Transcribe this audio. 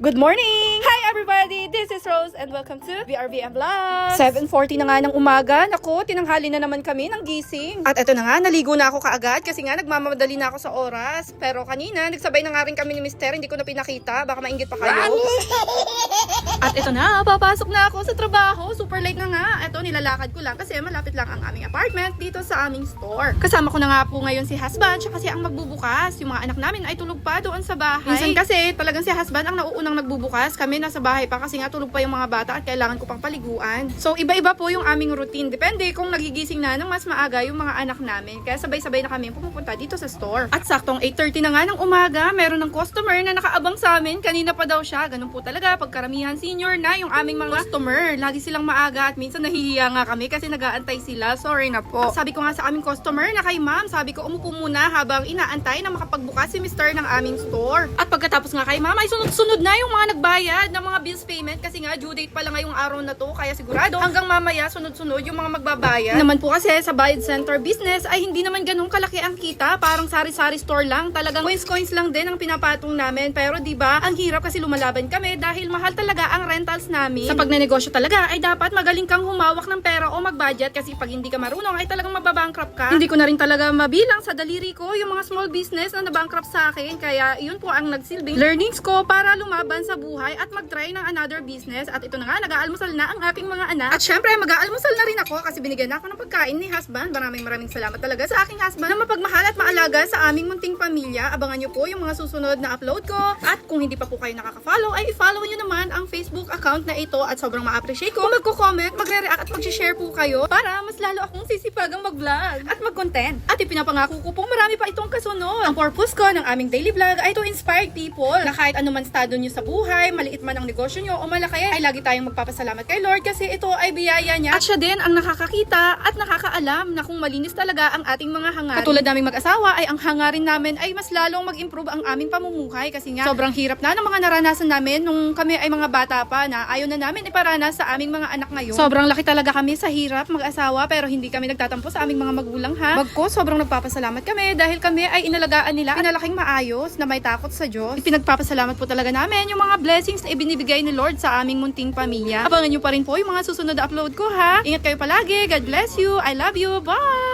Good morning! Hi everybody! This is Rose and welcome to BRBM Vlogs! 7:40 na nga ng umaga. Naku, tinanghali na naman kami ng gising. At eto na nga, naligo na ako kaagad kasi nga nagmamadali na ako sa oras. Pero kanina, nagsabay na nga rin kami ni Mister. Hindi ko na pinakita. Baka mainggit pa kayo. At eto na, papasok na ako sa trabaho. Super late na nga. Eto, nilalakad ko lang kasi malapit lang ang aming apartment dito sa aming store. Kasama ko na nga po ngayon si husband siya kasi ang magbubukas. Yung mga anak namin ay tulog pa doon sa bahay. Minsan kasi talagang si husband ang nauunang nagbubukas. Kami nasa bahay pa kasi nga tulog pa yung mga bata at kailangan ko pang paliguan. So iba-iba po yung aming routine. Depende kung nagigising na ng mas maaga yung mga anak namin. Kaya sabay-sabay na kami pumupunta dito sa store. At saktong 8:30 na nga ng umaga, meron ng customer na nakaabang sa amin. Kanina pa daw siya. Ganun po talaga. Pagkaramihan senior na yung aming mga customer. Lagi silang maaga at minsan nahihiya nga kami kasi nag-aantay sila. Sorry na po. Sabi ko nga sa aming customer na kay ma'am, sabi ko umupo muna habang inaantay na makapagbukas si Mr. ng aming store. At pagkatapos nga kay ma'am ay sunod-sunod na yung mga nagbayad ng mga bills payment kasi nga due date pa lang ngayong araw na to. Kaya sigurado hanggang mamaya sunod-sunod yung mga magbabayad. Naman po kasi sa Bayad Center business ay hindi naman ganun kalaki ang kita. Parang sari-sari store lang. Talagang coins lang din ang pinapatong namin. Pero diba, ang hirap kasi lumalaban kami dahil mahal talaga ang rentals namin. Sa pagnenegosyo talaga ay dapat magaling kang humawak ng pera o mag-budget kasi pag hindi ka marunong ay talagang mababankrupt ka. Hindi ko na rin talaga mabilang sa daliri ko yung mga small business na nabankrupt sa akin. Kaya yun po ang nagsilbing learnings ko para lumaban sa buhay at mag-try ng another business. At ito na nga, nag-aalmusal na ang ating mga anak. At syempre, mag-aalmusal na rin ako kasi binigyan na ako ng pagkain ni husband. Maraming salamat talaga sa aking husband na mapagmahal at maalaga sa aming munting pamilya. Abangan nyo po yung mga susunod na upload ko. At kung hindi pa po kayo nakaka-follow, ay i-follow nyo naman ang Facebook account na ito at sobrang ma-appreciate ko. Magko-comment, magre-react at mag-share po kayo para mas lalo akong sisipagang mag-vlog at mag-content. At ipinapangako ko po marami pa itong kasunod. Ang purpose ko ng aming daily vlog ay to inspire people na kahit anuman estado nyo sa buhay, maliit man ang negosyo nyo o malaki, ay lagi tayong magpapasalamat kay Lord kasi ito ay biyaya niya. At siya din ang nakakakita at nakakaalam na kung malinis talaga ang ating mga hangarin. Katulad naming mag-asawa ay ang hangarin namin ay mas lalong mag-improve ang aming pamumuhay kasi nga sobrang hirap na ng mga naranasan namin nung kami ay mga bata pa na ayaw na namin iparanas sa aming mga anak ngayon. Sobrang laki talaga kami sa hirap mag-asawa pero hindi kami nagtatampo sa aming mga magulang ha. Bagko sobrang nagpapasalamat kami dahil kami ay inalagaan nila inalaking maayos na may takot sa Diyos. Ipinagpapasalamat po talaga namin yung mga blessings na ibinibigay ni Lord sa aming munting pamilya. Abangan nyo pa rin po yung mga susunod na upload ko ha. Ingat kayo palagi. God bless you. I love you. Bye!